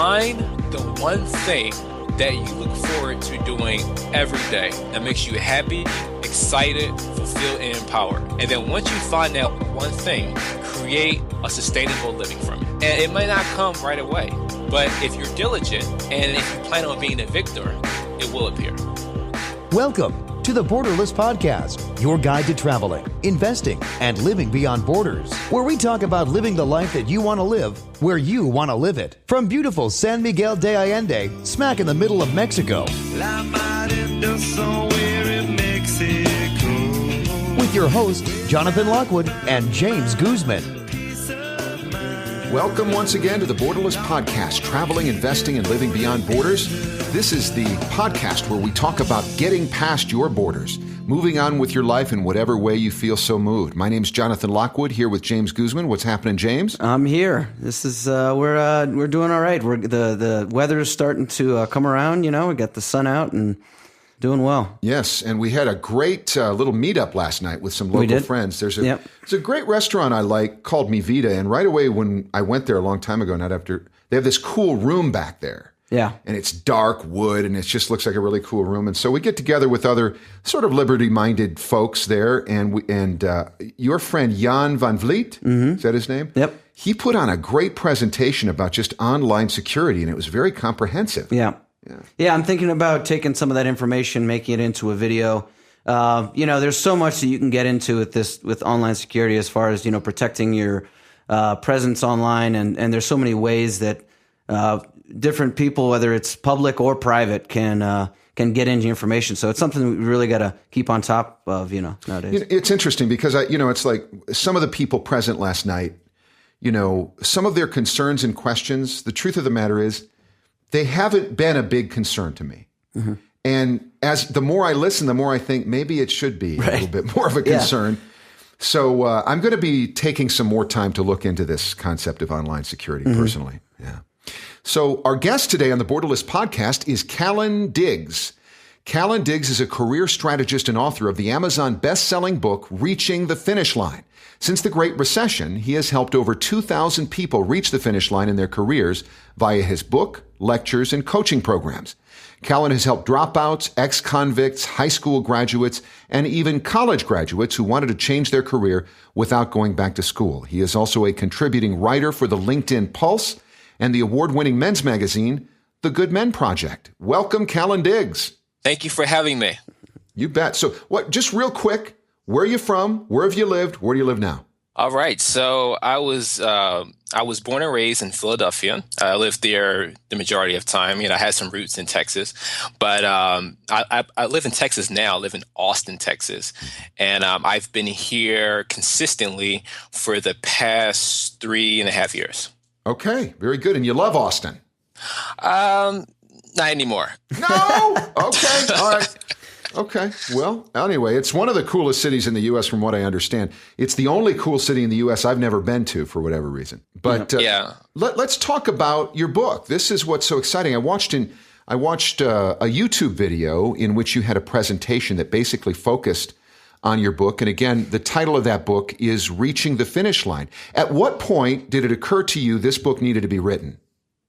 find the one thing that you look forward to doing every day that makes you happy, excited, fulfilled, and empowered. And then once you find that one thing, create a sustainable living from it. And it may not come right away, but if you're diligent and if you plan on being a victor, it will appear. Welcome to the Borderless Podcast, your guide to traveling, investing, and living beyond borders, where we talk about living the life that you want to live, where you want to live it. From beautiful San Miguel de Allende, smack in the middle of Mexico, with your hosts, Jonathan Lockwood and James Guzman. Welcome once again to the Borderless Podcast, traveling, investing, and living beyond borders. This is the podcast where we talk about getting past your borders, moving on with your life in whatever way you feel so moved. My name's Jonathan Lockwood, here with James Guzman. What's happening, James? I'm here. This is we're doing all right. The weather is starting to come around. You know, we got the sun out and doing well. Yes, and we had a great little meetup last night with some local friends. There's a great restaurant I like called Mi Vida, and right away when I went there a long time ago, not after, they have this cool room back there. Yeah. And it's dark wood, and it just looks like a really cool room. And so we get together with other sort of liberty-minded folks there, and your friend Jan van Vliet, is that his name? Yep. He put on a great presentation about just online security, and it was very comprehensive. Yeah, I'm thinking about taking some of that information, making it into a video. There's so much that you can get into with online security as far as, protecting your presence online. And there's so many ways that different people, whether it's public or private, can get into information. So it's something we really got to keep on top of, nowadays. It's interesting because, it's like some of the people present last night, some of their concerns and questions, the truth of the matter is, they haven't been a big concern to me. Mm-hmm. And as the more I listen, the more I think maybe it should be a little bit more of a concern. Yeah. So I'm going to be taking some more time to look into this concept of online security personally. Yeah. So our guest today on the Borderless Podcast is Kallen Diggs. Kallen Diggs is a career strategist and author of the Amazon best-selling book, Reaching the Finish Line. Since the Great Recession, he has helped over 2,000 people reach the finish line in their careers via his book, lectures, and coaching programs. Kallen has helped dropouts, ex-convicts, high school graduates, and even college graduates who wanted to change their career without going back to school. He is also a contributing writer for the LinkedIn Pulse and the award-winning men's magazine, The Good Men Project. Welcome, Kallen Diggs. Thank you for having me. You bet. So just real quick, where are you from? Where have you lived? Where do you live now? All right. So I was born and raised in Philadelphia. I lived there the majority of time. I had some roots in Texas, but I live in Texas now. I live in Austin, Texas, and I've been here consistently for the past 3.5 years. Okay, very good. And you love Austin? Not anymore. No? Okay, all right. Okay. Well, anyway, it's one of the coolest cities in the U.S. from what I understand. It's the only cool city in the U.S. I've never been to for whatever reason. But let's talk about your book. This is what's so exciting. I watched a YouTube video in which you had a presentation that basically focused on your book. And again, the title of that book is Reaching the Finish Line. At what point did it occur to you this book needed to be written?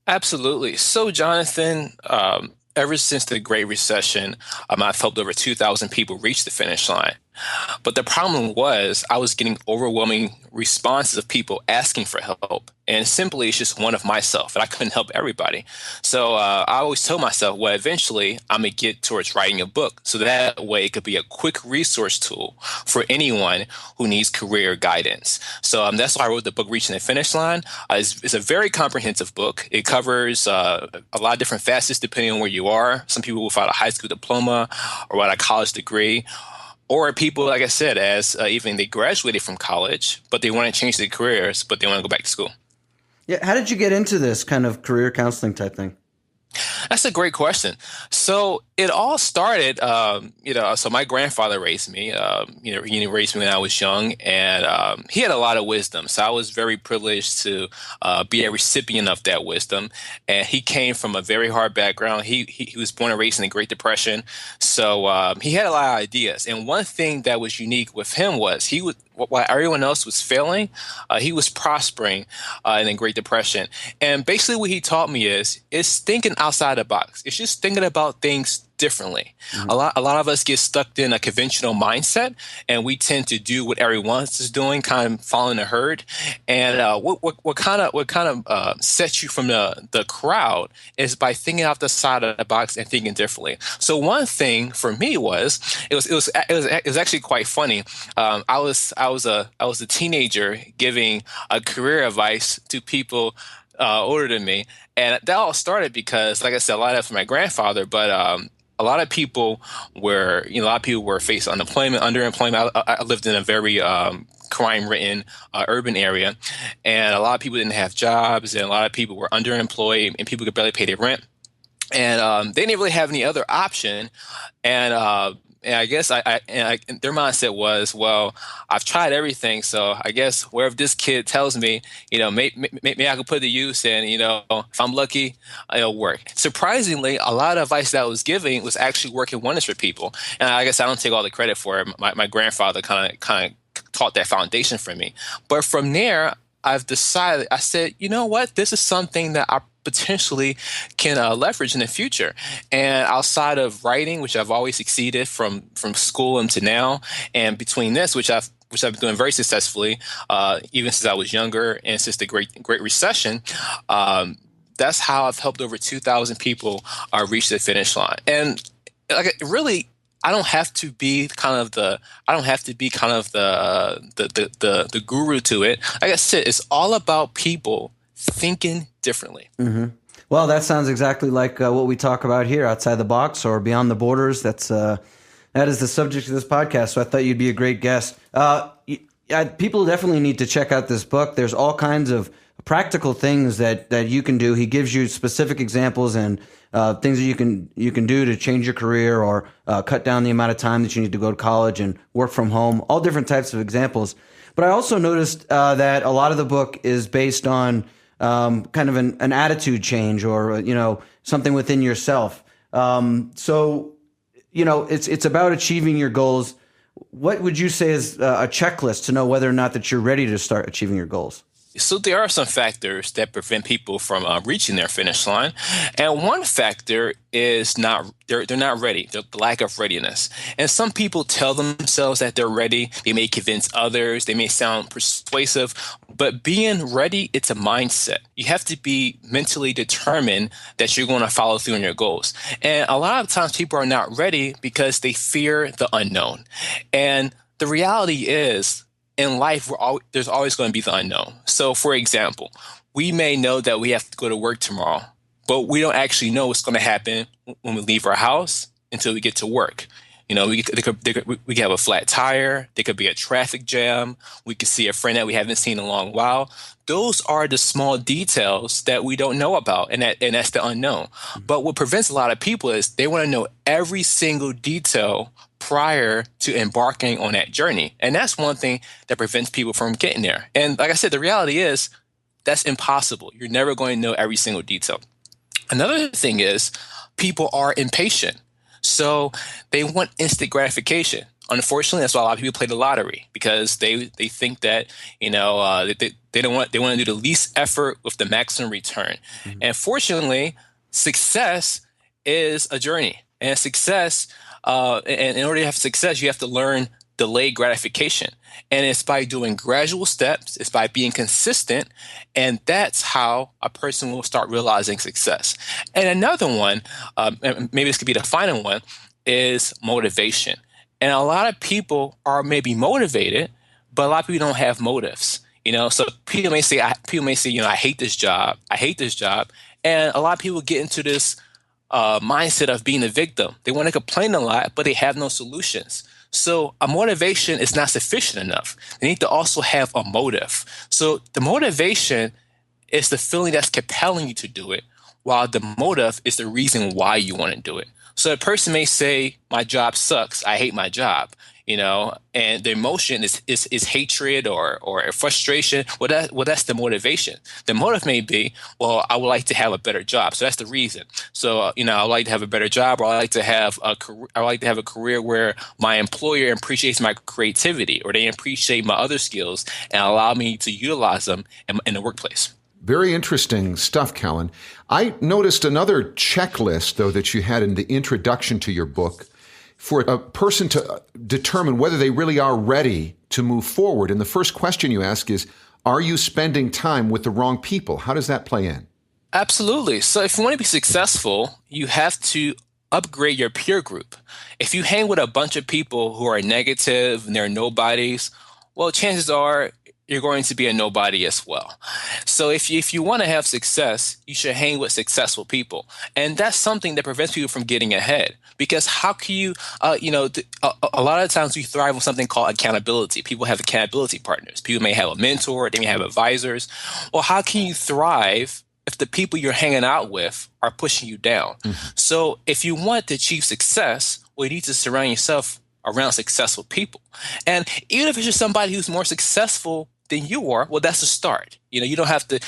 Absolutely. So, Jonathan, ever since the Great Recession, I've helped over 2,000 people reach the finish line. But the problem was I was getting overwhelming responses of people asking for help. And simply, it's just one of myself, and I couldn't help everybody. So I always told myself, well, eventually I'm going to get towards writing a book. So that way it could be a quick resource tool for anyone who needs career guidance. So that's why I wrote the book, Reaching the Finish Line. It's a very comprehensive book. It covers a lot of different facets depending on where you are. Some people without a high school diploma or without a college degree. Or people, like I said, as even they graduated from college, but they want to change their careers, but they want to go back to school. Yeah. How did you get into this kind of career counseling type thing? That's a great question. So it all started, so my grandfather raised me. He raised me when I was young, and he had a lot of wisdom. So I was very privileged to be a recipient of that wisdom. And he came from a very hard background. He was born and raised in the Great Depression, so he had a lot of ideas. And one thing that was unique with him was he was while everyone else was failing, he was prospering in the Great Depression. And basically, what he taught me is thinking outside the box. It's just thinking about things differently. A lot of us get stuck in a conventional mindset, and we tend to do what everyone else is doing, kind of following the herd. And what kind of sets you from the crowd is by thinking out the side of the box and thinking differently. So one thing for me was it was actually quite funny. I was a teenager giving a career advice to people older than me, and that all started because, like I said, a lot of it from my grandfather, but a lot of people were facing unemployment, underemployment. I lived in a very crime-ridden urban area, and a lot of people didn't have jobs, and a lot of people were underemployed, and people could barely pay their rent, and they didn't really have any other option, and I guess their mindset was, well, I've tried everything, so I guess wherever this kid tells me, maybe I could put the use, and if I'm lucky, it'll work. Surprisingly, a lot of advice that I was giving was actually working wonders for people, and I guess I don't take all the credit for it. My grandfather kind of taught that foundation for me. But from there, I said, you know what, this is something that I potentially can leverage in the future. And outside of writing, which I've always succeeded from school into now, and between this, which I've been doing very successfully, even since I was younger and since the Great Recession, that's how I've helped over 2,000 people reach the finish line. And really, I don't have to be kind of the guru to it. Like I said, it's all about people thinking differently. Mm-hmm. Well, that sounds exactly like what we talk about here, outside the box or beyond the borders. That is the subject of this podcast. So I thought you'd be a great guest. People definitely need to check out this book. There's all kinds of practical things that you can do. He gives you specific examples and things that you can do to change your career or cut down the amount of time that you need to go to college and work from home. All different types of examples. But I also noticed that a lot of the book is based on kind of an attitude change or something within yourself. So it's about achieving your goals. What would you say is a checklist to know whether or not that you're ready to start achieving your goals? So there are some factors that prevent people from reaching their finish line, and one factor is they're not ready. The lack of readiness. And some people tell themselves that they're ready. They may convince others. They may sound persuasive, but being ready, it's a mindset. You have to be mentally determined that you're going to follow through on your goals. And a lot of times people are not ready because they fear the unknown. And the reality is, in life, there's always going to be the unknown. So, for example, we may know that we have to go to work tomorrow, but we don't actually know what's going to happen when we leave our house until we get to work. We could have a flat tire. There could be a traffic jam. We could see a friend that we haven't seen in a long while. Those are the small details that we don't know about, and that's the unknown. But what prevents a lot of people is they want to know every single detail prior to embarking on that journey. And that's one thing that prevents people from getting there. And like I said, the reality is that's impossible. You're never going to know every single detail. Another thing is people are impatient. So they want instant gratification. Unfortunately, that's why a lot of people play the lottery, because they think that, they want to do the least effort with the maximum return. Mm-hmm. And fortunately, success is a journey. And success, and in order to have success, you have to learn delayed gratification. And it's by doing gradual steps. It's by being consistent. And that's how a person will start realizing success. And another one, and maybe this could be the final one, is motivation. And a lot of people are maybe motivated, but a lot of people don't have motives. So people may say, I hate this job. I hate this job. And a lot of people get into this mindset of being a victim. They want to complain a lot, but they have no solutions. So a motivation is not sufficient enough. They need to also have a motive. So the motivation is the feeling that's compelling you to do it, while the motive is the reason why you want to do it. So a person may say, my job sucks, I hate my job, and the emotion is hatred or frustration. That's the motivation. The motive may be, well, I would like to have a better job. So that's the reason. So, I would like to have a better job, or I like to have a career, I would like to have a career where my employer appreciates my creativity, or they appreciate my other skills and allow me to utilize them in the workplace. Very interesting stuff, Kallen. I noticed another checklist, though, that you had in the introduction to your book for a person to determine whether they really are ready to move forward. And the first question you ask is, are you spending time with the wrong people? How does that play in? Absolutely. So if you want to be successful, you have to upgrade your peer group. If you hang with a bunch of people who are negative and they're nobodies, well, chances are you're going to be a nobody as well. So if you want to have success, you should hang with successful people. And that's something that prevents people from getting ahead. Because how can you, a lot of times we thrive on something called accountability. People have accountability partners. People may have a mentor, they may have advisors. Well, how can you thrive if the people you're hanging out with are pushing you down? Mm-hmm. So if you want to achieve success, well, you need to surround yourself around successful people. And even if it's just somebody who's more successful than you are, well, that's a start. You don't have to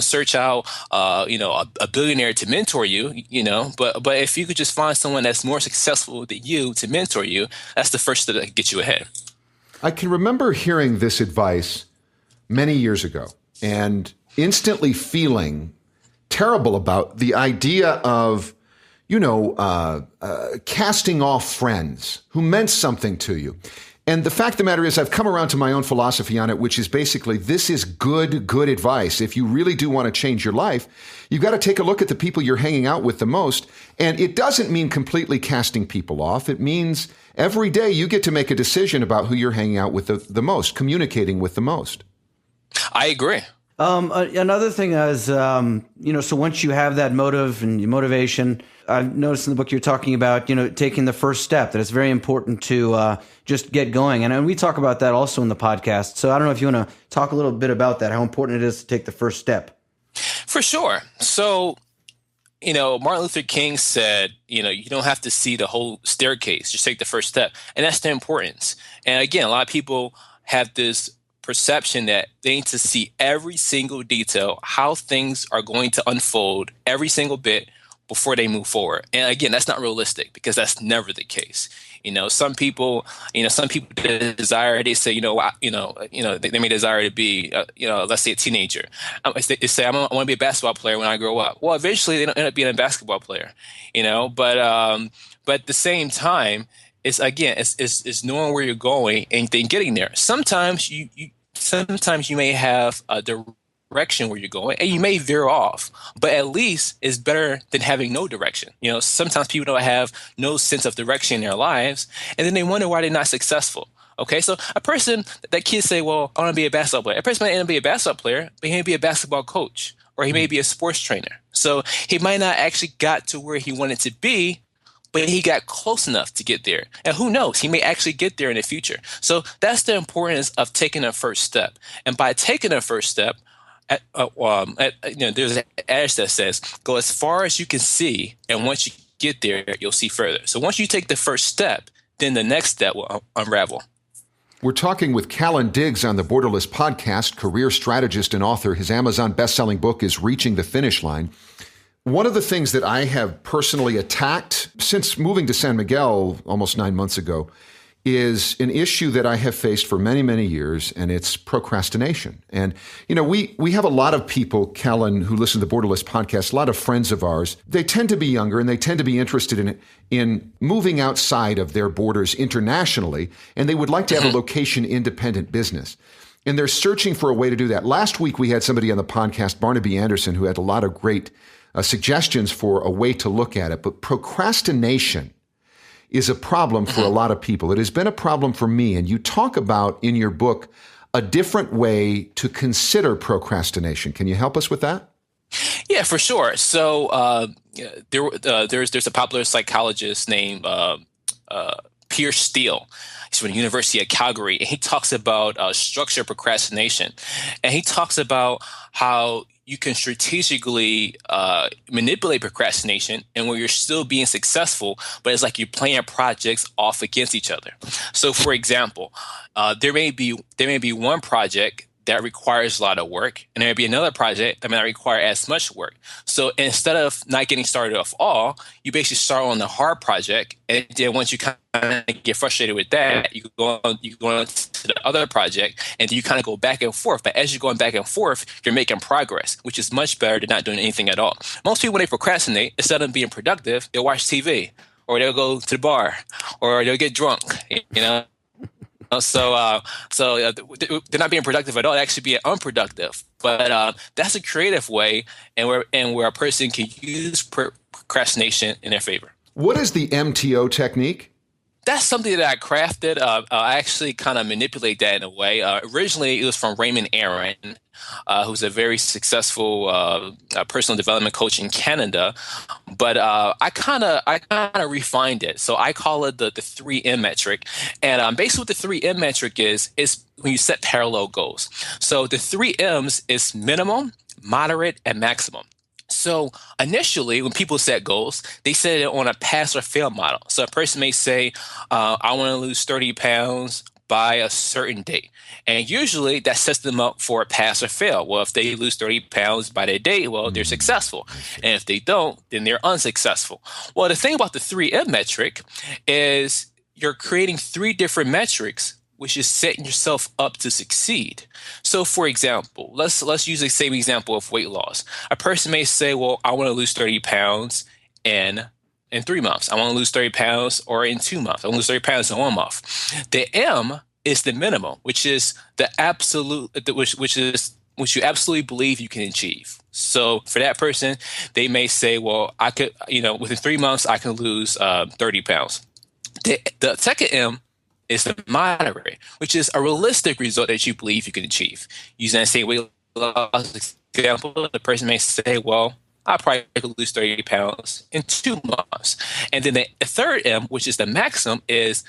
search out, a billionaire to mentor you, but if you could just find someone that's more successful than you to mentor you, that's the first step that gets you ahead. I can remember hearing this advice many years ago and instantly feeling terrible about the idea of, casting off friends who meant something to you. And the fact of the matter is, I've come around to my own philosophy on it, which is basically, this is good advice. If you really do want to change your life, you've got to take a look at the people you're hanging out with the most. And it doesn't mean completely casting people off. It means every day you get to make a decision about who you're hanging out with the most, communicating with the most. I agree. Another thing is, so once you have that motive and your motivation, I've noticed in the book you're talking about, taking the first step, that it's very important to just get going. And we talk about that also in the podcast. So I don't know if you want to talk a little bit about that, how important it is to take the first step. For sure. So, Martin Luther King said, you don't have to see the whole staircase, just take the first step. And that's the importance. And again, a lot of people have this perception that they need to see every single detail, how things are going to unfold, every single bit before they move forward. And again, that's not realistic because that's never the case. Some people desire, they say, they may desire to be, let's say a teenager. They say, I want to be a basketball player when I grow up. Well, eventually they don't end up being a basketball player, but at the same time, it's knowing where you're going and then getting there. Sometimes you may have a direction where you're going and you may veer off, but at least it's better than having no direction. Sometimes people don't have no sense of direction in their lives, and then they wonder why they're not successful. Okay, so that kids say, well, I want to be a basketball player. A person might end up being a basketball player, but he may be a basketball coach, or he may be a sports trainer. So he might not actually got to where he wanted to be, but he got close enough to get there. And who knows, he may actually get there in the future. So that's the importance of taking a first step. And by taking a first step, there's an adage that says, go as far as you can see, and once you get there, you'll see further. So once you take the first step, then the next step will unravel. We're talking with Kallen Diggs on the Borderless podcast, career strategist and author. His Amazon best-selling book is Reaching the Finish Line. One of the things that I have personally attacked since moving to San Miguel almost 9 months ago is an issue that I have faced for many, many years, and it's procrastination. And, we have a lot of people, Kallen, who listen to the Borderless podcast, a lot of friends of ours. They tend to be younger, and they tend to be interested in moving outside of their borders internationally, and they would like to have a location-independent business. And they're searching for a way to do that. Last week, we had somebody on the podcast, Barnaby Anderson, who had a lot of great suggestions for a way to look at it. But procrastination is a problem for a lot of people. It has been a problem for me. And you talk about in your book a different way to consider procrastination. Can you help us with that? Yeah, for sure. So there's a popular psychologist named Pierce Steele. He's from the University of Calgary, and he talks about structured procrastination. And he talks about how you can strategically manipulate procrastination and where you're still being successful, but it's like you're playing projects off against each other. So, for example, there may be one project that requires a lot of work, and there may be another project that may not require as much work. So instead of not getting started off all, you basically start on the hard project, and then once you kind of get frustrated with that, you go on to the other project, and you kind of go back and forth. But as you're going back and forth, you're making progress, which is much better than not doing anything at all. Most people, when they procrastinate, instead of being productive, they'll watch TV, or they'll go to the bar, or they'll get drunk, you know. So they're not being productive at all. They're actually being unproductive. But that's a creative way, and where a person can use procrastination in their favor. What is the MTO technique? That's something that I crafted. I actually kind of manipulate that in a way. Originally, it was from Raymond Aaron, who's a very successful personal development coach in Canada. But I kind of refined it. So I call it the 3M metric. And basically what the 3M metric is when you set parallel goals. So the 3 M's is minimum, moderate, and maximum. So initially, when people set goals, they set it on a pass or fail model. So a person may say, I want to lose 30 pounds by a certain date. And usually that sets them up for a pass or fail. Well, if they lose 30 pounds by that date, well, they're successful. And if they don't, then they're unsuccessful. Well, the thing about the 3M metric is you're creating 3 different metrics, which is setting yourself up to succeed. So, for example, let's use the same example of weight loss. A person may say, well, I want to lose 30 pounds in 3 months. I want to lose 30 pounds or in 2 months. I want to lose 30 pounds in 1 month. The M is the minimum, which is the absolute, which you absolutely believe you can achieve. So for that person, they may say, well, I could, within 3 months, I can lose 30 pounds. The second M is the moderate, which is a realistic result that you believe you can achieve. Using that same weight loss example, the person may say, well, I probably could lose 30 pounds in 2 months. And then the third M, which is the maximum, is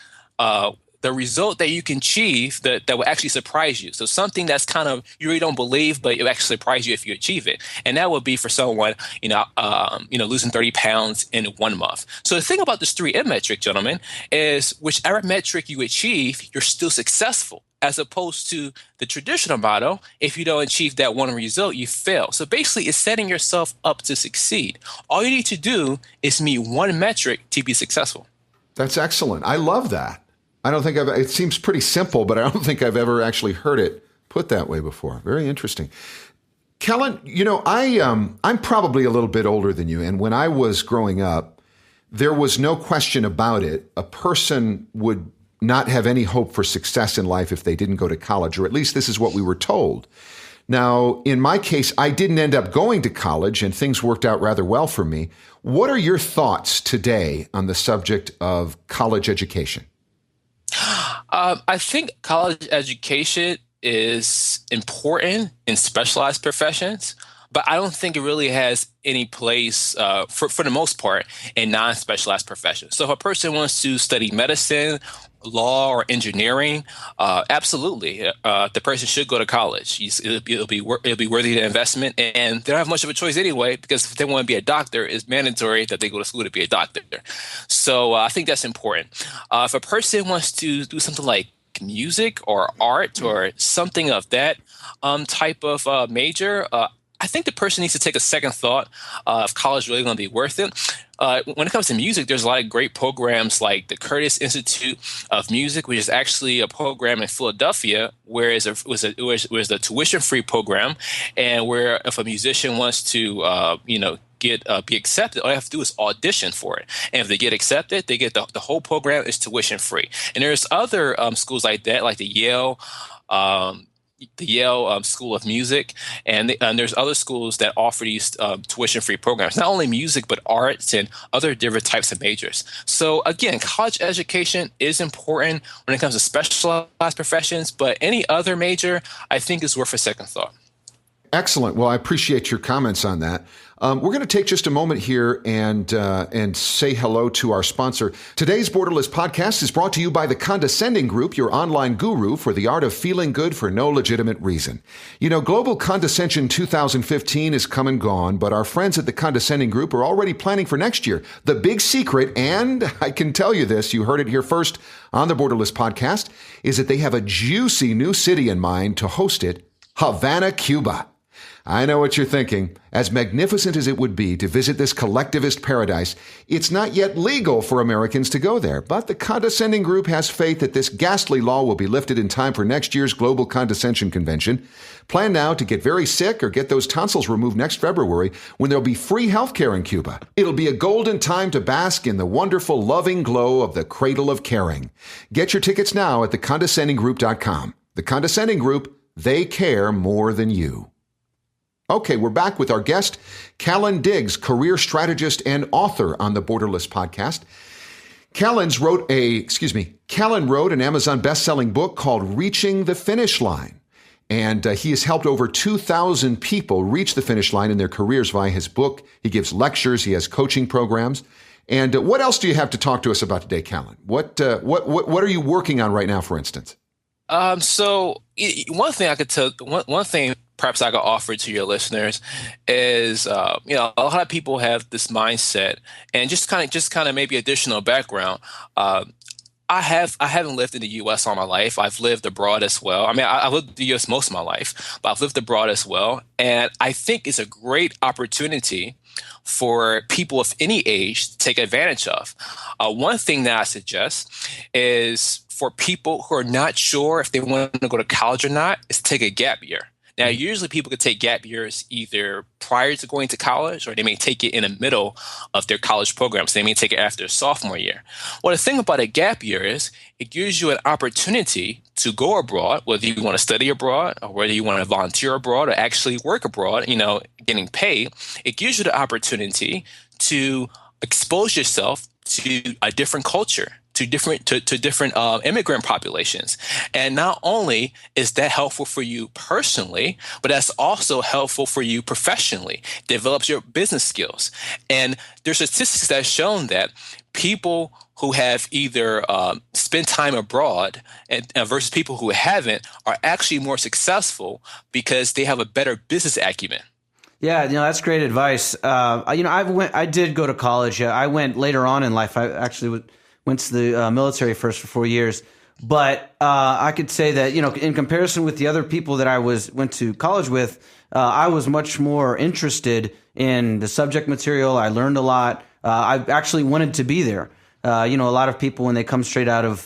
the result that you can achieve that will actually surprise you. So something that's kind of you really don't believe, but it will actually surprise you if you achieve it. And that would be for someone, losing 30 pounds in 1 month. So the thing about this 3M metric, gentlemen, is whichever metric you achieve, you're still successful. As opposed to the traditional model, if you don't achieve that one result, you fail. So basically, it's setting yourself up to succeed. All you need to do is meet one metric to be successful. That's excellent. I love that. It seems pretty simple, but I don't think I've ever actually heard it put that way before. Very interesting. Kallen, I'm probably a little bit older than you. And when I was growing up, there was no question about it. A person would not have any hope for success in life if they didn't go to college, or at least this is what we were told. Now, in my case, I didn't end up going to college, and things worked out rather well for me. What are your thoughts today on the subject of college education? I think college education is important in specialized professions, but I don't think it really has any place, for the most part, in non-specialized professions. So if a person wants to study medicine, law, or engineering, absolutely, the person should go to college. It'll be worthy of the investment, and they don't have much of a choice anyway, because if they want to be a doctor, it's mandatory that they go to school to be a doctor. So I think that's important. If a person wants to do something like music or art or something of that type of major, I think the person needs to take a second thought if college really going to be worth it. When it comes to music, there's a lot of great programs like the Curtis Institute of Music, which is actually a program in Philadelphia, where it was a tuition-free program, and where if a musician wants to, be accepted, all they have to do is audition for it. And if they get accepted, they get the whole program is tuition-free. And there's other schools like that, like the Yale School of Music, and there's other schools that offer these tuition-free programs, not only music, but arts and other different types of majors. So again, college education is important when it comes to specialized professions, but any other major, I think, is worth a second thought. Excellent. Well, I appreciate your comments on that. We're going to take just a moment here and say hello to our sponsor. Today's Borderless podcast is brought to you by the Condescending Group, your online guru for the art of feeling good for no legitimate reason. You know, Global Condescension 2015 is come and gone, but our friends at the Condescending Group are already planning for next year. The big secret, and I can tell you this, you heard it here first on the Borderless podcast, is that they have a juicy new city in mind to host it, Havana, Cuba. I know what you're thinking. As magnificent as it would be to visit this collectivist paradise, it's not yet legal for Americans to go there. But the Condescending Group has faith that this ghastly law will be lifted in time for next year's Global Condescension Convention. Plan now to get very sick or get those tonsils removed next February when there'll be free healthcare in Cuba. It'll be a golden time to bask in the wonderful, loving glow of the cradle of caring. Get your tickets now at thecondescendinggroup.com. The Condescending Group, they care more than you. Okay, we're back with our guest, Kallen Diggs, career strategist and author on the Borderless podcast. Kallen wrote an Amazon best-selling book called Reaching the Finish Line. And he has helped over 2,000 people reach the finish line in their careers via his book. He gives lectures. He has coaching programs. And what else do you have to talk to us about today, Kallen? What are you working on right now, for instance? So one thing I could tell, one thing perhaps I could offer to your listeners is, a lot of people have this mindset, and just kind of maybe additional background. I haven't lived in the U.S. all my life. I've lived abroad as well. I mean, I've lived in the U.S. most of my life, but I've lived abroad as well. And I think it's a great opportunity for people of any age to take advantage of. One thing that I suggest is for people who are not sure if they want to go to college or not, is take a gap year. Now, usually people could take gap years either prior to going to college, or they may take it in the middle of their college programs. They may take it after sophomore year. Well, the thing about a gap year is it gives you an opportunity to go abroad, whether you want to study abroad or whether you want to volunteer abroad or actually work abroad, getting paid. It gives you the opportunity to expose yourself to a different culture, to different immigrant populations. And not only is that helpful for you personally, but that's also helpful for you professionally. Develops your business skills. And there's statistics that have shown that people who have either spent time abroad and versus people who haven't are actually more successful because they have a better business acumen. Yeah, that's great advice. I did go to college. I went later on in life. I actually went to the military first for 4 years. But I could say that, in comparison with the other people that I went to college with, I was much more interested in the subject material. I learned a lot. I actually wanted to be there. A lot of people, when they come straight out of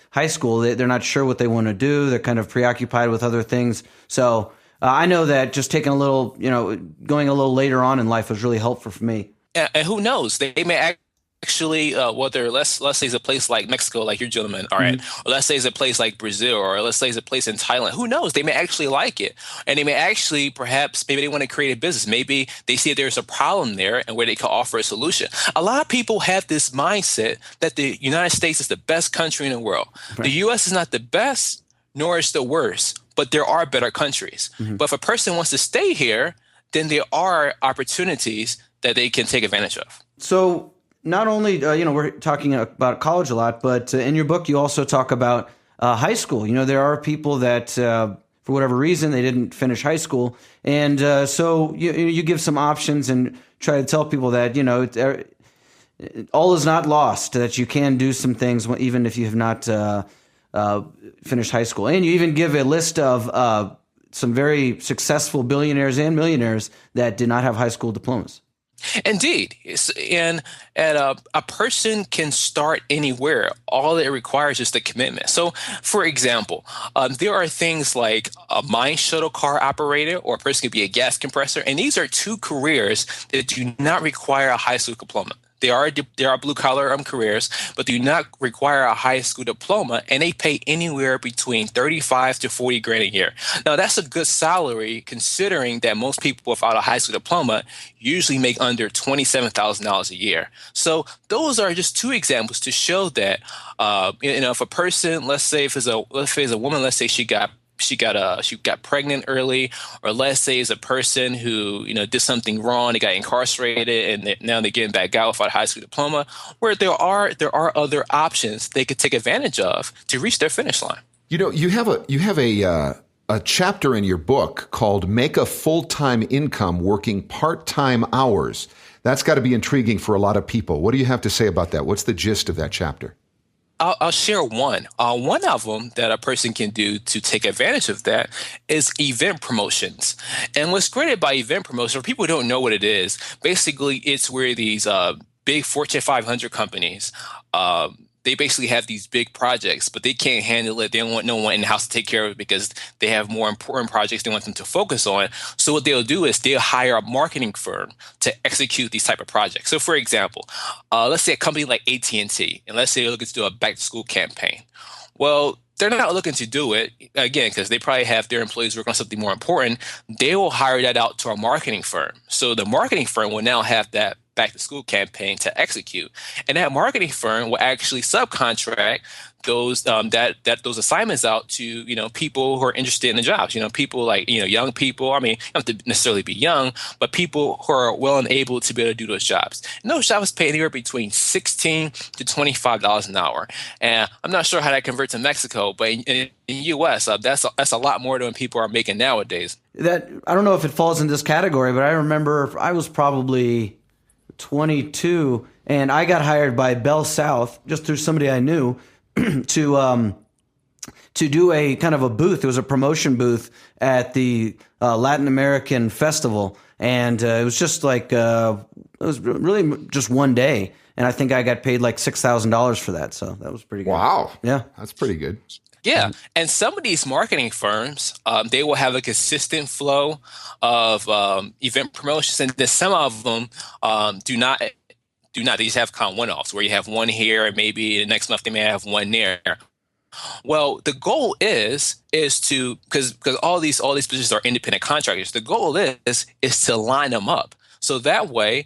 high school, they're not sure what they want to do. They're kind of preoccupied with other things. So I know that just taking a little, going a little later on in life was really helpful for me. And who knows? They may actually, whether let's say it's a place like Mexico, like your gentleman, all right, or let's say it's a place like Brazil, or let's say it's a place in Thailand. Who knows? They may actually like it, and they may actually maybe they want to create a business. Maybe they see there's a problem there, and where they can offer a solution. A lot of people have this mindset that the United States is the best country in the world. Right. The U.S. is not the best, nor is the worst, but there are better countries. Mm-hmm. But if a person wants to stay here, then there are opportunities that they can take advantage of. So not only, we're talking about college a lot, but in your book, you also talk about high school. There are people that, for whatever reason, they didn't finish high school. And so you give some options and try to tell people that, all is not lost, that you can do some things even if you have not finished high school. And you even give a list of some very successful billionaires and millionaires that did not have high school diplomas. Indeed. And a person can start anywhere. All it requires is the commitment. So, for example, there are things like a mine shuttle car operator, or a person could be a gas compressor. And these are two careers that do not require a high school diploma. They are blue-collar careers, but do not require a high school diploma, and they pay anywhere between $35 to $40,000 a year. Now, that's a good salary considering that most people without a high school diploma usually make under $27,000 a year. So those are just two examples to show that, if a person, let's say if it's a woman, let's say she got she got pregnant early, or let's say it's a person who did something wrong, they got incarcerated, and now they're getting back out without a high school diploma. Where there are other options they could take advantage of to reach their finish line. You have a chapter in your book called "Make a Full-Time Income Working Part-Time Hours." That's got to be intriguing for a lot of people. What do you have to say about that? What's the gist of that chapter? I'll share one. One of them that a person can do to take advantage of that is event promotions. And what's great about event promotion, for people who don't know what it is, basically it's where these big Fortune 500 companies, they basically have these big projects, but they can't handle it. They don't want no one in the house to take care of it because they have more important projects they want them to focus on. So what they'll do is they'll hire a marketing firm to execute these type of projects. So for example, let's say a company like AT&T, and let's say they're looking to do a back-to-school campaign. Well, they're not looking to do it, again, because they probably have their employees work on something more important. They will hire that out to a marketing firm. So the marketing firm will now have that back to school campaign to execute. And that marketing firm will actually subcontract those those assignments out to people who are interested in the jobs. People like young people. I mean, you don't have to necessarily be young, but people who are well and able to be able to do those jobs. And those jobs pay anywhere between $16 to $25 an hour. And I'm not sure how that converts in Mexico, but in the U.S., that's a lot more than people are making nowadays. That I don't know if it falls in this category, but I remember I was probably 22, and I got hired by Bell South just through somebody I knew to do a kind of a booth. It was a promotion booth at the Latin American Festival, and it was just like it was really just one day, and I think I got paid like $6,000 for that. So that was pretty good. Wow, yeah, that's pretty good. Yeah, and some of these marketing firms, they will have a consistent flow of event promotions, and then some of them do not. They just have kind of one-offs where you have one here, and maybe the next month they may have one there. Well, the goal is to because all these positions are independent contractors. The goal is to line them up so that way.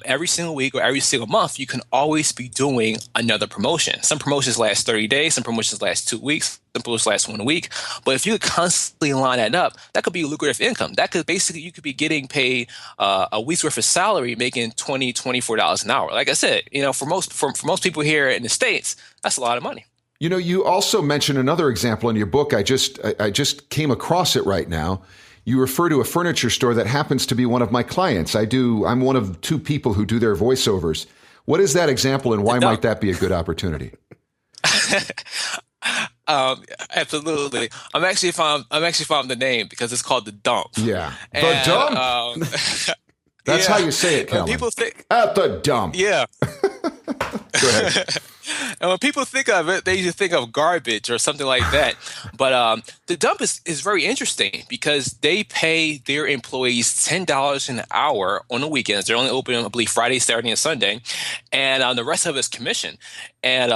Every single week or every single month, you can always be doing another promotion. Some promotions last 30 days, some promotions last 2 weeks, some promotions last 1 week. But if you constantly line that up, that could be a lucrative income. That could basically, you could be getting paid a week's worth of salary, making $20, $24 an hour. Like I said, for most people here in the States, that's a lot of money. You also mentioned another example in your book. I just came across it right now. You refer to a furniture store that happens to be one of my clients. I'm one of two people who do their voiceovers. What is that example, and why might that be a good opportunity? Absolutely. I'm actually found the name because it's called The Dump. Yeah. The Dump? That's how you say it, Kallen. People think at the dump. Yeah. Go ahead. And when people think of it, they usually think of garbage or something like that. But the dump is very interesting because they pay their employees $10 an hour on the weekends. They're only open, I believe, Friday, Saturday, and Sunday. And the rest of it's commission. And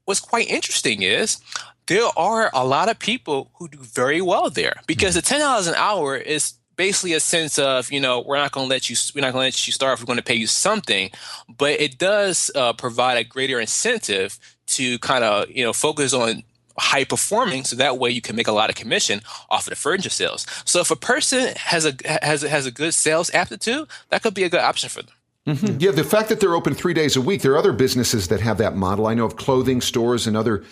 what's quite interesting is there are a lot of people who do very well there because the $10 an hour is basically a sense of, we're not going to let you starve. We're going to pay you something, but it does provide a greater incentive to kind of, focus on high performing. So that way you can make a lot of commission off of the furniture sales. So if a person has a good sales aptitude, that could be a good option for them. Mm-hmm. Yeah, the fact that they're open 3 days a week, there are other businesses that have that model. I know of clothing stores and other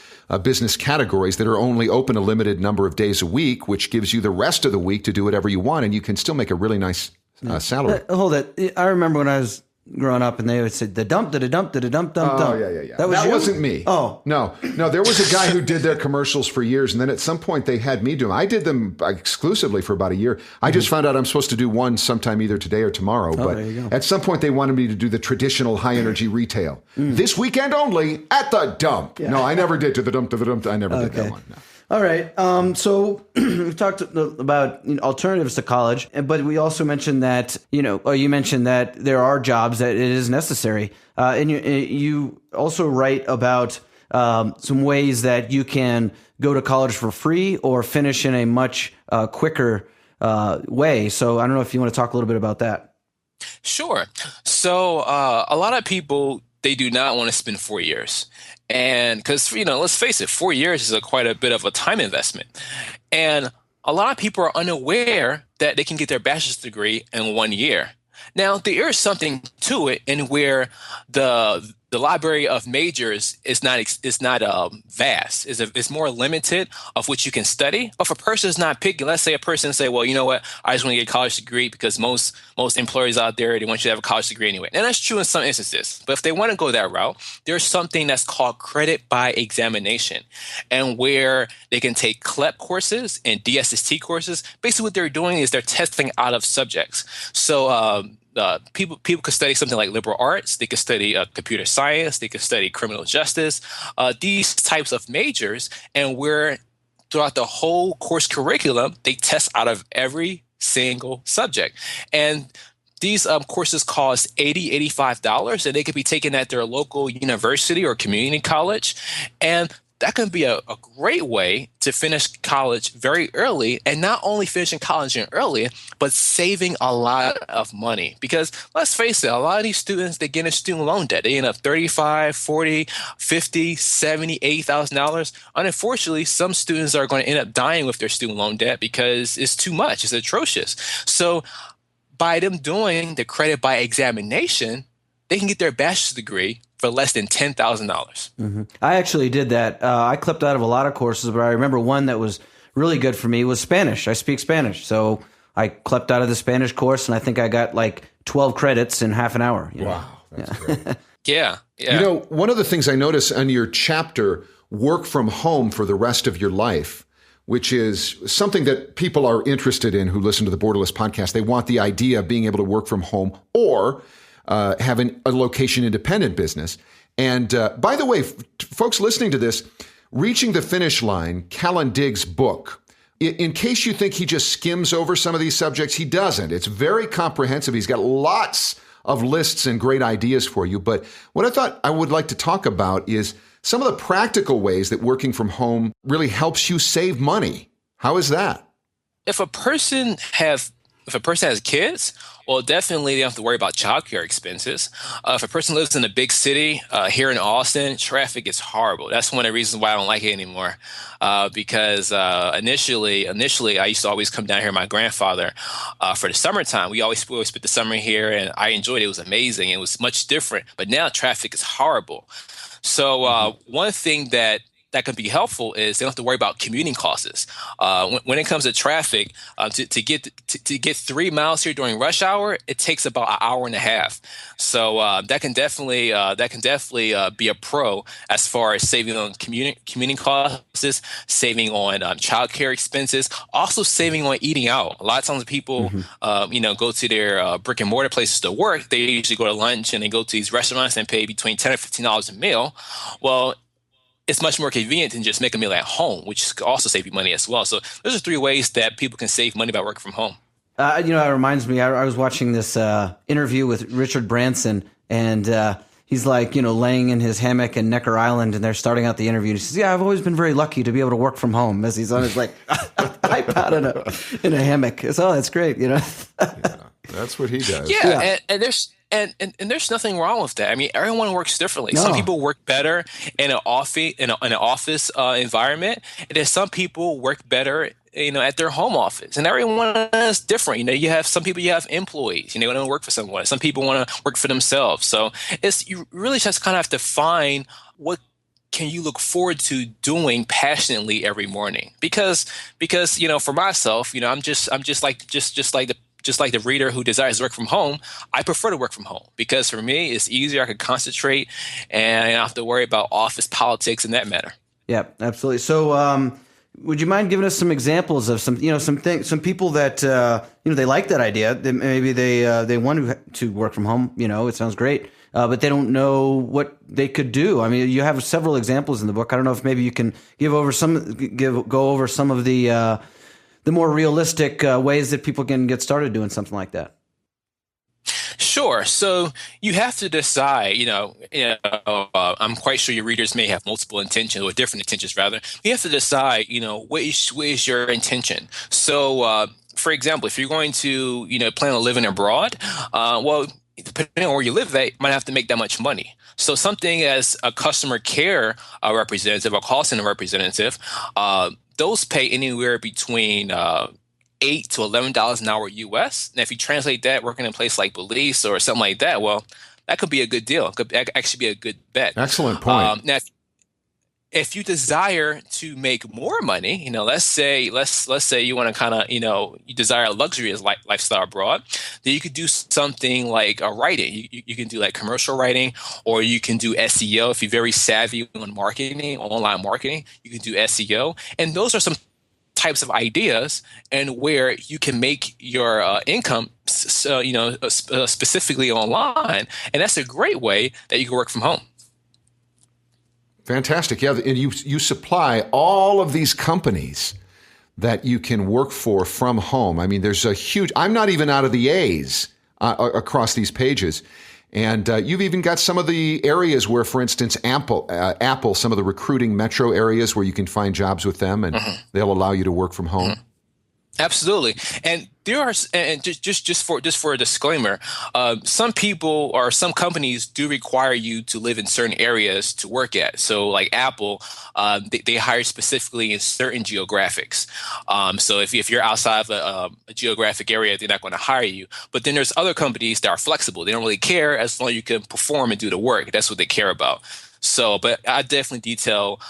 business categories that are only open a limited number of days a week, which gives you the rest of the week to do whatever you want, and you can still make a really nice salary. Hold it. I remember when I was growing up and they would say, the dump, dump. Oh, yeah. That wasn't me. Oh. No, there was a guy who did their commercials for years, and then at some point they had me do them. I did them exclusively for about a year. I just found out I'm supposed to do one sometime either today or tomorrow. But there you go. At some point they wanted me to do the traditional high-energy retail. This weekend only at the dump. Yeah. No, I never did to the dump. I never did that one. No. All right. So we've talked about alternatives to college, but we also mentioned that, you mentioned that there are jobs that it is necessary. And you also write about some ways that you can go to college for free or finish in a much quicker way. So I don't know if you want to talk a little bit about that. Sure. So a lot of people they do not want to spend 4 years. And because, let's face it, 4 years is quite a bit of a time investment. And a lot of people are unaware that they can get their bachelor's degree in 1 year. Now, there is something to it in where the library of majors is not vast. It's more limited of what you can study. But if a person is not picky, let's say a person say, well, you know what, I just want to get a college degree because most employers out there, they want you to have a college degree anyway. And that's true in some instances. But if they want to go that route, there's something that's called credit by examination, and where they can take CLEP courses and DSST courses. Basically, what they're doing is they're testing out of subjects. So people could study something like liberal arts. They could study computer science. They could study criminal justice. These types of majors, and where throughout the whole course curriculum, they test out of every single subject. And these courses cost $85, and they could be taken at their local university or community college. And that can be a great way to finish college very early, and not only finishing college early, but saving a lot of money. Because let's face it, a lot of these students, they get in student loan debt. They end up $35, $40, $50, $70, $80,000. And unfortunately, some students are going to end up dying with their student loan debt because it's too much. It's atrocious. So by them doing the credit by examination, they can get their bachelor's degree for less than $10,000. Mm-hmm. I actually did that. I clipped out of a lot of courses, but I remember one that was really good for me was Spanish. I speak Spanish. So I clipped out of the Spanish course, and I think I got like 12 credits in half an hour. Wow. That's great. Yeah. One of the things I notice on your chapter, work from home for the rest of your life, which is something that people are interested in who listen to the Borderless podcast. They want the idea of being able to work from home or having a location-independent business. And by the way, folks listening to this, Reaching the Finish Line, Kallen Digg's book, in case you think he just skims over some of these subjects, he doesn't. It's very comprehensive. He's got lots of lists and great ideas for you. But what I thought I would like to talk about is some of the practical ways that working from home really helps you save money. How is that? If a person has kids, well, definitely they don't have to worry about childcare expenses. If a person lives in a big city, here in Austin, traffic is horrible. That's one of the reasons why I don't like it anymore. Because initially, I used to always come down here with my grandfather for the summertime. We always spent the summer here, and I enjoyed it. It was amazing. It was much different. But now traffic is horrible. So one thing that can be helpful is they don't have to worry about commuting costs. When it comes to traffic, to get 3 miles here during rush hour, it takes about an hour and a half. So that can definitely be a pro as far as saving on commuting costs, saving on childcare expenses, also saving on eating out. A lot of times people, go to their brick and mortar places to work. They usually go to lunch and they go to these restaurants and pay between $10 or $15 a meal. Well, it's much more convenient than just make a meal at home, which could also save you money as well. So those are 3 ways that people can save money by working from home. It reminds me, I was watching this interview with Richard Branson, and he's like, laying in his hammock in Necker Island, and they're starting out the interview. And he says, yeah, I've always been very lucky to be able to work from home, as he's on his iPad in a hammock. So, that's great, Yeah, that's what he does. Yeah. And there's And there's nothing wrong with that. I mean, everyone works differently. No. Some people work better in an office environment, and then some people work better, at their home office. And everyone is different. You have some people, you have employees. They want to work for someone. Some people want to work for themselves. So you really just kind of have to find what can you look forward to doing passionately every morning. Because for myself, I'm just like the reader who desires to work from home, I prefer to work from home because for me, it's easier. I can concentrate and I don't have to worry about office politics in that matter. Yeah, absolutely. So, would you mind giving us some examples of some people that, they like that idea, that maybe they want to work from home, it sounds great, but they don't know what they could do. I mean, you have several examples in the book. I don't know if maybe you can go over some of the more realistic ways that people can get started doing something like that. Sure. So you have to decide, I'm quite sure your readers may have multiple intentions or different intentions rather. You have to decide, what is your intention? So, for example, if you're going to, plan on living abroad, well, depending on where you live, they might have to make that much money. So something as a customer care representative, a call center representative, those pay anywhere between $8 to $11 an hour US. And if you translate that, working in a place like Belize or something like that, well, that could be a good deal. It could actually be a good bet. Excellent point. Now, if you desire to make more money, let's say you want to kind of, you desire a luxurious lifestyle abroad, then you could do something like writing. You can do like commercial writing, or you can do SEO. If you're very savvy on marketing, online marketing, you can do SEO. And those are some types of ideas and where you can make your income, specifically online. And that's a great way that you can work from home. Fantastic. Yeah, and you supply all of these companies that you can work for from home. I mean, there's a huge, I'm not even out of the A's across these pages. And you've even got some of the areas where, for instance, Apple, some of the recruiting metro areas where you can find jobs with them, and they'll allow you to work from home. Absolutely. And there are, and just for a disclaimer, some people or some companies do require you to live in certain areas to work at. So like Apple, they hire specifically in certain geographics. So if you're outside of a geographic area, they're not going to hire you. But then there's other companies that are flexible. They don't really care as long as you can perform and do the work. That's what they care about. So, but I definitely detail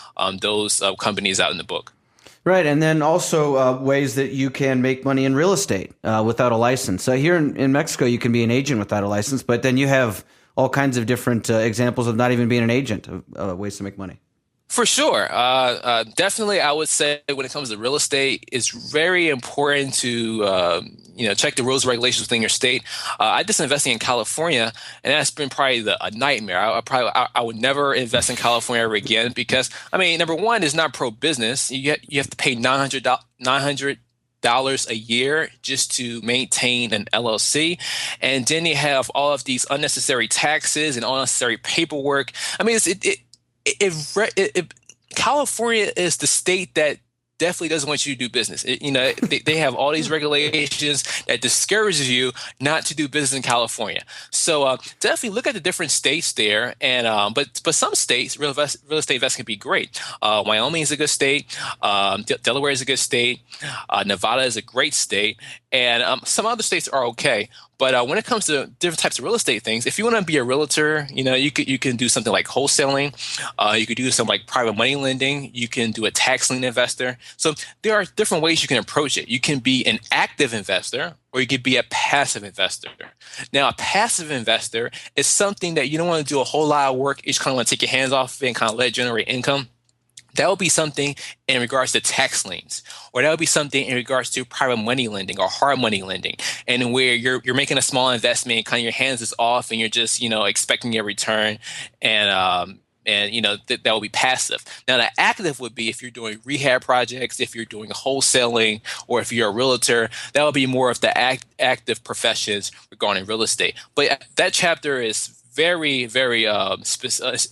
those companies out in the book. Right, and then also ways that you can make money in real estate without a license. So here in Mexico, you can be an agent without a license, but then you have all kinds of different examples of not even being an agent, of ways to make money. For sure. Definitely, I would say when it comes to real estate, it's very important to check the rules and regulations within your state. I did some investing in California, and that's been probably a nightmare. I would never invest in California ever again because, I mean, number one, it's not pro-business. You have to pay $900 a year just to maintain an LLC. And then you have all of these unnecessary taxes and unnecessary paperwork. I mean, California is the state that definitely doesn't want you to do business. They have all these regulations that discourages you not to do business in California. So definitely look at the different states there. And but some states, real estate investing can be great. Wyoming is a good state. Delaware is a good state. Nevada is a great state. And some other states are okay. But when it comes to different types of real estate things, if you want to be a realtor, you can do something like wholesaling. You could do something like private money lending. You can do a tax lien investor. So there are different ways you can approach it. You can be an active investor, or you could be a passive investor. Now, a passive investor is something that you don't want to do a whole lot of work. You just kind of want to take your hands off of it and kind of let it generate income. That would be something in regards to tax liens, or that would be something in regards to private money lending or hard money lending, and where you're making a small investment, kind of your hands is off, and you're just expecting a return, and that will be passive. Now, the active would be if you're doing rehab projects, if you're doing wholesaling, or if you're a realtor. That would be more of the active professions regarding real estate. But that chapter is very, very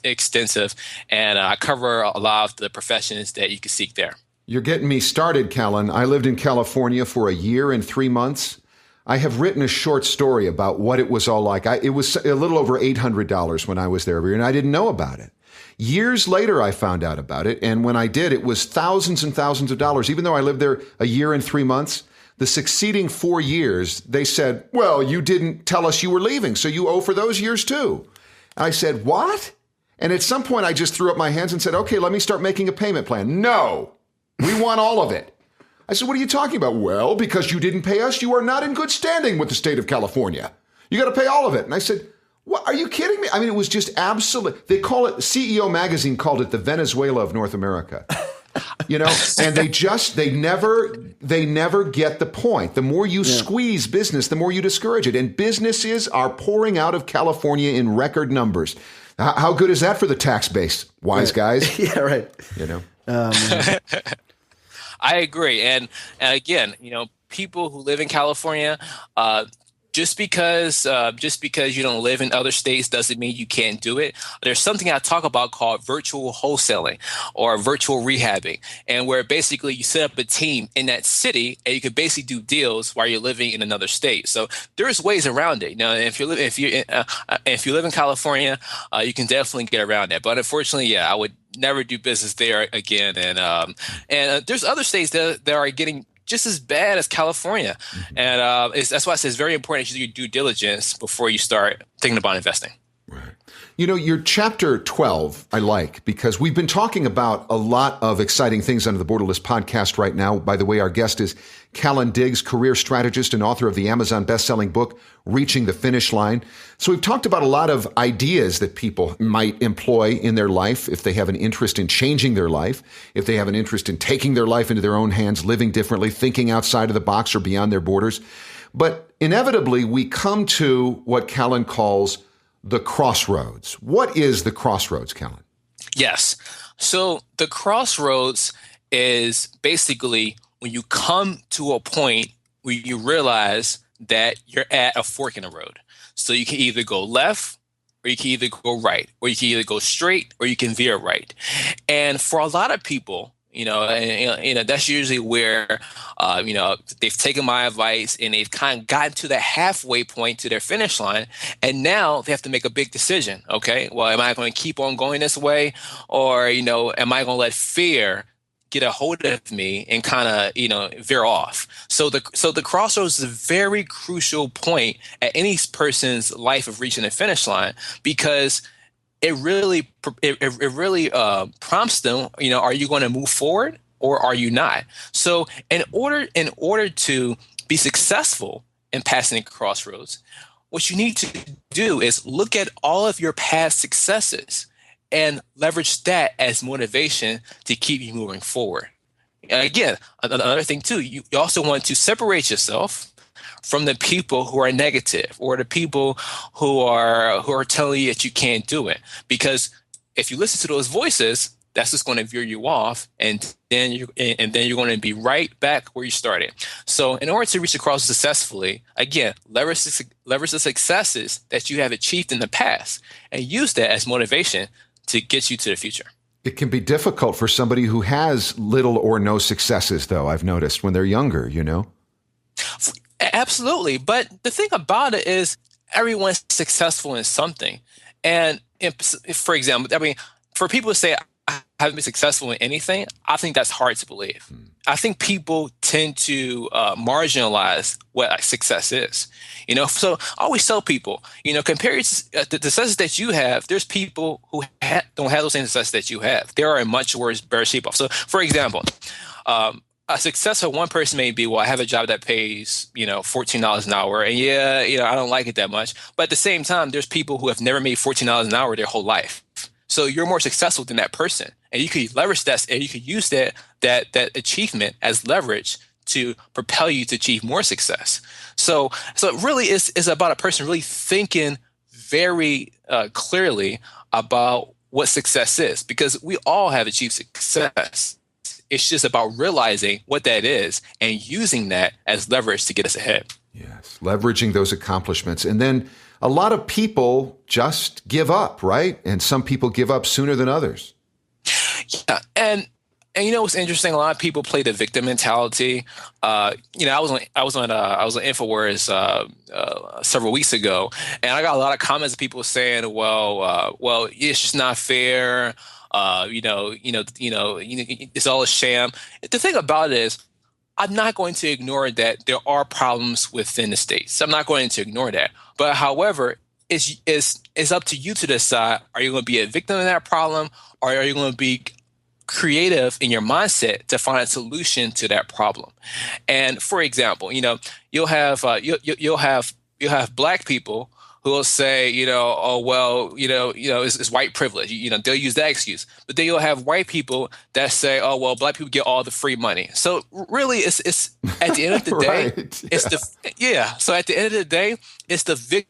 extensive, and I cover a lot of the professions that you can seek there. You're getting me started, Kallen. I lived in California for a year and 3 months. I have written a short story about what it was all like. It was a little over $800 when I was there every year, and I didn't know about it. Years later, I found out about it, and when I did, it was thousands and thousands of dollars. Even though I lived there a year and 3 months, the succeeding 4 years, they said, well, you didn't tell us you were leaving, so you owe for those years too. I said, what? And at some point, I just threw up my hands and said, okay, let me start making a payment plan. No, we want all of it. I said, what are you talking about? Well, because you didn't pay us, you are not in good standing with the state of California. You got to pay all of it. And I said, what? Are you kidding me? I mean, it was just absolute. They call it, CEO Magazine called it the Venezuela of North America. And they never get the point. The more you squeeze business, the more you discourage it. And businesses are pouring out of California in record numbers. How good is that for the tax base, wise guys? Yeah, right. I agree. And again, people who live in California, just because you don't live in other states doesn't mean you can't do it. There's something I talk about called virtual wholesaling or virtual rehabbing, and where basically you set up a team in that city and you can basically do deals while you're living in another state. So there's ways around it. Now, if you live in California, you can definitely get around that. But unfortunately, yeah, I would never do business there again. And there's other states that are getting just as bad as California. And that's why I say it's very important that you do your due diligence before you start thinking about investing. Right. You know, your chapter 12, I like, because we've been talking about a lot of exciting things under the Borderless podcast right now. By the way, our guest is Kallen Diggs, career strategist and author of the Amazon best-selling book, Reaching the Finish Line. So we've talked about a lot of ideas that people might employ in their life if they have an interest in changing their life, if they have an interest in taking their life into their own hands, living differently, thinking outside of the box or beyond their borders. But inevitably, we come to what Kallen calls the crossroads. What is the crossroads, Kallen? Yes. So the crossroads is basically when you come to a point where you realize that you're at a fork in the road. So you can either go left or you can either go right, or you can either go straight or you can veer right. And for a lot of people, that's usually where, they've taken my advice and they've kind of gotten to the halfway point to their finish line. And now they have to make a big decision. Okay, well, am I going to keep on going this way? Or, am I going to let fear get a hold of me and kind of, veer off? So the crossroads is a very crucial point at any person's life of reaching the finish line, because it really prompts them, are you going to move forward or are you not? So in order to be successful in passing the crossroads, what you need to do is look at all of your past successes and leverage that as motivation to keep you moving forward. And again, another thing too, you also want to separate yourself from the people who are negative or the people who are telling you that you can't do it. Because if you listen to those voices, that's just going to veer you off, and then you're going to be right back where you started. So in order to reach the crossroads successfully, again, leverage the successes that you have achieved in the past and use that as motivation to get you to the future. It can be difficult for somebody who has little or no successes, though, I've noticed, when they're younger, Absolutely. But the thing about it is everyone's successful in something. And for example, for people to say, I haven't been successful in anything, I think that's hard to believe. I think people tend to marginalize what success is. So I always tell people, compared to the successes that you have, there's people who don't have those same successes that you have. They are in much worse, better shape off. So, for example, a success for one person may be, well, I have a job that pays, $14 an hour. And I don't like it that much. But at the same time, there's people who have never made $14 an hour their whole life. So you're more successful than that person. And you could leverage that, and you could use that achievement as leverage to propel you to achieve more success. So it really is about a person really thinking very clearly about what success is, because we all have achieved success. It's just about realizing what that is and using that as leverage to get us ahead. Yes, leveraging those accomplishments. And then a lot of people just give up, right? And some people give up sooner than others. Yeah, and what's interesting? A lot of people play the victim mentality. I was on InfoWars several weeks ago, and I got a lot of comments of people saying, "Well, it's just not fair. It's all a sham." The thing about it is, I'm not going to ignore that there are problems within the states. I'm not going to ignore that. But however, it's up to you to decide, are you going to be a victim of that problem, or are you going to be creative in your mindset to find a solution to that problem? And for example, you'll have Black people who will say, it's white privilege. They'll use that excuse. But then you'll have white people that say, oh, well, Black people get all the free money. So really, it's at the end of the day, right. So at the end of the day, it's the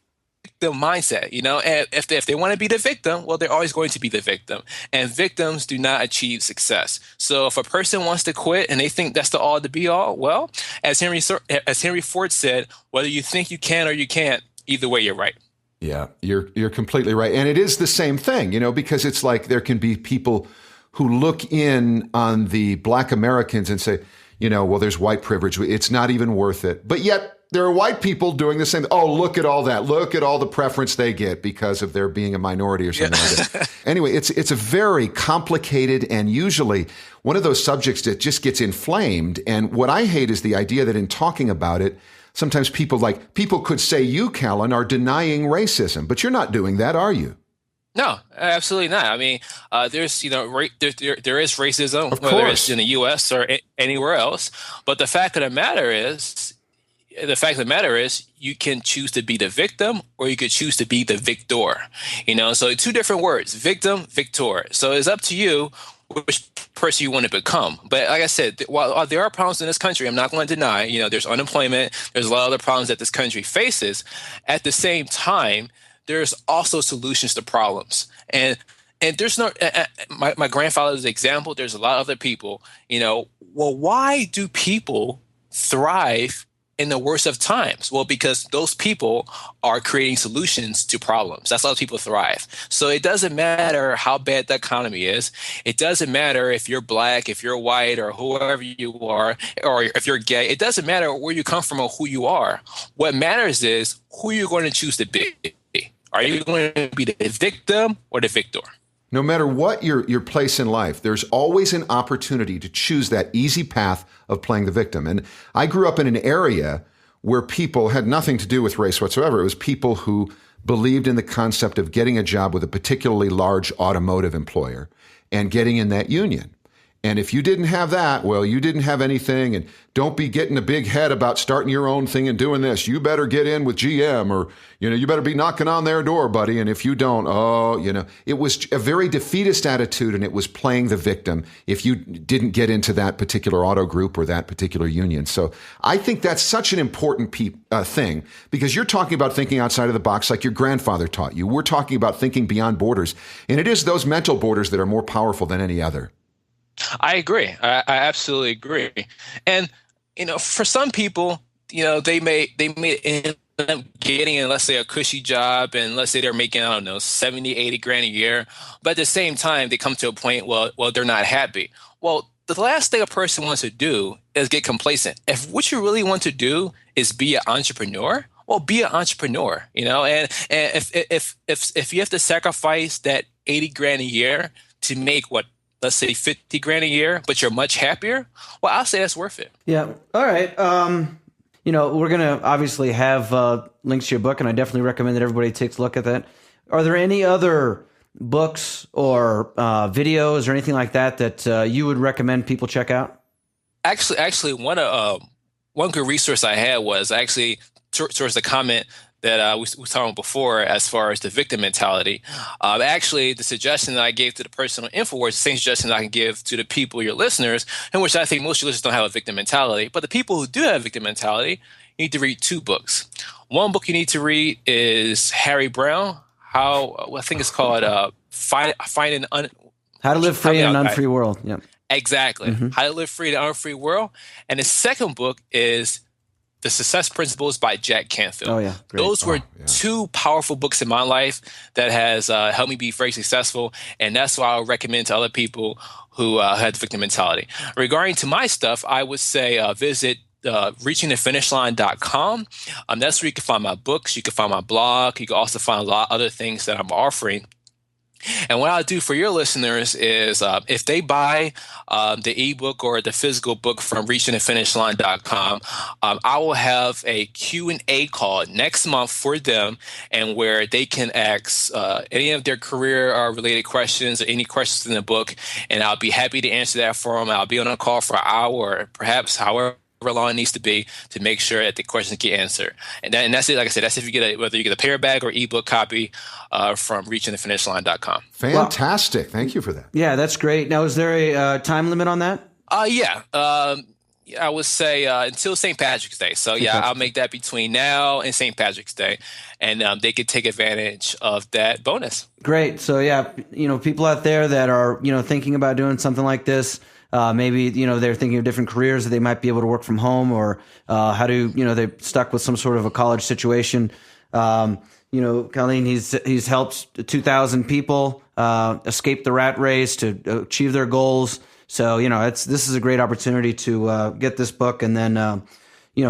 victim mindset, and if they want to be the victim, well, they're always going to be the victim, and victims do not achieve success. So if a person wants to quit and they think that's the all to be all, well, as Henry Ford said, whether you think you can or you can't, either way, you're right. Yeah, you're completely right. And it is the same thing, because it's like there can be people who look in on the Black Americans and say, well, there's white privilege. It's not even worth it. But yet there are white people doing the same. Oh, look at all that. Look at all the preference they get because of their being a minority or something like that. Anyway, it's a very complicated and usually one of those subjects that just gets inflamed. And what I hate is the idea that in talking about it, sometimes people could say you, Kallen, are denying racism, but you're not doing that, are you? No, absolutely not. I mean, there's, there is racism, of whether course, it's in the U.S. or anywhere else. But the fact of the matter is, you can choose to be the victim or you could choose to be the victor. So two different words: victim, victor. So it's up to you which person you want to become. But like I said, while there are problems in this country, I'm not going to deny, there's unemployment, there's a lot of other problems that this country faces. At the same time, there's also solutions to problems. And there's no, my grandfather's example, there's a lot of other people, well, why do people thrive in the worst of times? Well, because those people are creating solutions to problems. That's how people thrive. So it doesn't matter how bad the economy is. It doesn't matter if you're Black, if you're white, or whoever you are, or if you're gay. It doesn't matter where you come from or who you are. What matters is who you're going to choose to be. Are you going to be the victim or the victor? No matter what your place in life, there's always an opportunity to choose that easy path of playing the victim. And I grew up in an area where people had nothing to do with race whatsoever. It was people who believed in the concept of getting a job with a particularly large automotive employer and getting in that union. And if you didn't have that, well, you didn't have anything. And don't be getting a big head about starting your own thing and doing this. You better get in with GM, or, you better be knocking on their door, buddy. And if you don't, it was a very defeatist attitude, and it was playing the victim if you didn't get into that particular auto group or that particular union. So I think that's such an important thing, because you're talking about thinking outside of the box like your grandfather taught you. We're talking about thinking beyond borders. And it is those mental borders that are more powerful than any other. I agree. I absolutely agree. And, for some people, they may end up getting in, let's say, a cushy job, and let's say they're making, 70, 80 grand a year. But at the same time, they come to a point, well, they're not happy. Well, the last thing a person wants to do is get complacent. If what you really want to do is be an entrepreneur, well, be an entrepreneur, and if you have to sacrifice that 80 grand a year to make let's say 50 grand a year, but you're much happier, well, I'll say that's worth it. Yeah. All right. We're going to obviously have links to your book, and I definitely recommend that everybody takes a look at that. Are there any other books or videos or anything like that you would recommend people check out? Actually, one good resource I had was actually towards the comment that we were talking about before, as far as the victim mentality. Actually, the suggestion that I gave to the person on InfoWars is the same suggestion that I can give to the people, your listeners, in which I think most of your listeners don't have a victim mentality. But the people who do have a victim mentality, you need to read two books. One book you need to read is Harry Brown, I think it's called How to Live Free in an Unfree World. Yeah, exactly. Mm-hmm. How to Live Free in an Unfree World. And the second book is The Success Principles by Jack Canfield. Oh, yeah. Great. Those were two powerful books in my life that has helped me be very successful. And that's why I would recommend to other people who had victim mentality. Regarding to my stuff, I would say visit reachingthefinishline.com. That's where you can find my books. You can find my blog. You can also find a lot of other things that I'm offering. And what I'll do for your listeners is if they buy the ebook or the physical book from reachingthefinishline.com, I will have a Q&A call next month for them, and where they can ask any of their career related questions or any questions in the book, and I'll be happy to answer that for them. I'll be on a call for an hour or perhaps however long it needs to be to make sure that the questions get answered. And that's it. Like I said, that's if you get whether you get a paperback or ebook copy from reachingthefinishline.com. Fantastic. Thank you for that. Yeah, that's great. Now, is there a time limit on that? Yeah. I would say until St. Patrick's Day. So yeah, I'll make that between now and St. Patrick's Day, and they could take advantage of that bonus. Great. So yeah, people out there that are thinking about doing something like this, maybe they're thinking of different careers that they might be able to work from home, or how to they're stuck with some sort of a college situation. Kallen, he's helped 2,000 people escape the rat race to achieve their goals. So, this is a great opportunity to get this book and then,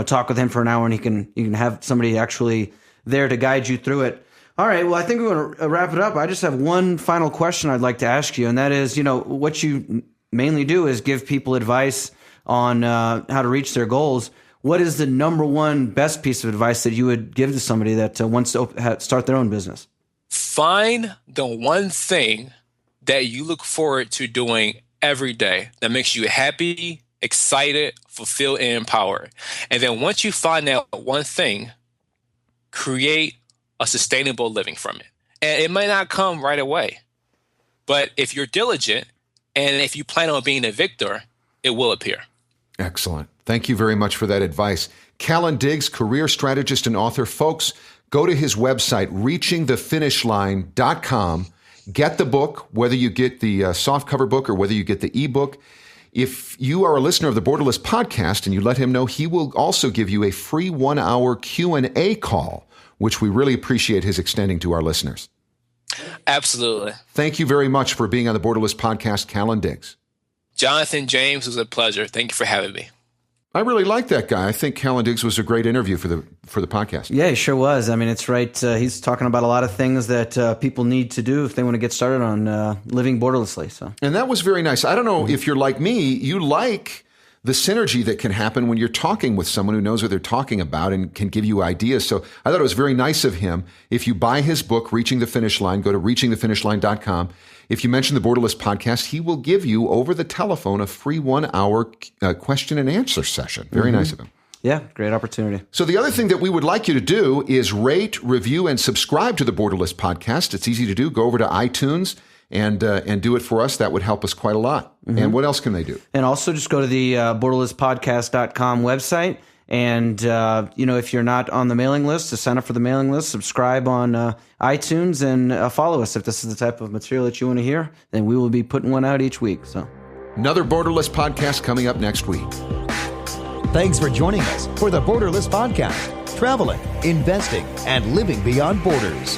talk with him for an hour, and you can have somebody actually there to guide you through it. All right. Well, I think we're going to wrap it up. I just have one final question I'd like to ask you, and that is, what you mainly do is give people advice on how to reach their goals. What is the number one best piece of advice that you would give to somebody that wants to start their own business? Find the one thing that you look forward to doing every day that makes you happy, excited, fulfilled, and empowered. And then once you find that one thing, create a sustainable living from it. And it might not come right away, but if you're diligent and if you plan on being a victor, it will appear. Excellent. Thank you very much for that advice. Kallen Diggs, career strategist and author. Folks, go to his website, reachingthefinishline.com. Get the book, whether you get the softcover book or whether you get the ebook. If you are a listener of the Borderless podcast and you let him know, he will also give you a free 1-hour Q&A call, which we really appreciate his extending to our listeners. Absolutely. Thank you very much for being on the Borderless podcast, Kallen Diggs. Jonathan, James, it was a pleasure. Thank you for having me. I really like that guy. I think Kallen Diggs was a great interview for the podcast. Yeah, he sure was. I mean, it's right. He's talking about a lot of things that people need to do if they want to get started on living borderlessly. So, and that was very nice. I don't know if you're like me, you like the synergy that can happen when you're talking with someone who knows what they're talking about and can give you ideas. So I thought it was very nice of him. If you buy his book, Reaching the Finish Line, go to reachingthefinishline.com. If you mention the Borderless podcast, he will give you over the telephone a free 1-hour question and answer session. Very nice of him. Yeah, great opportunity. So the other thing that we would like you to do is rate, review, and subscribe to the Borderless podcast. It's easy to do. Go over to iTunes and do it for us. That would help us quite a lot. And what else can they do? And also just go to the borderlesspodcast.com website. And, if you're not on the mailing list, to sign up for the mailing list, subscribe on iTunes, and follow us. If this is the type of material that you want to hear, then we will be putting one out each week. So, another Borderless podcast coming up next week. Thanks for joining us for the Borderless podcast, traveling, investing, and living beyond borders.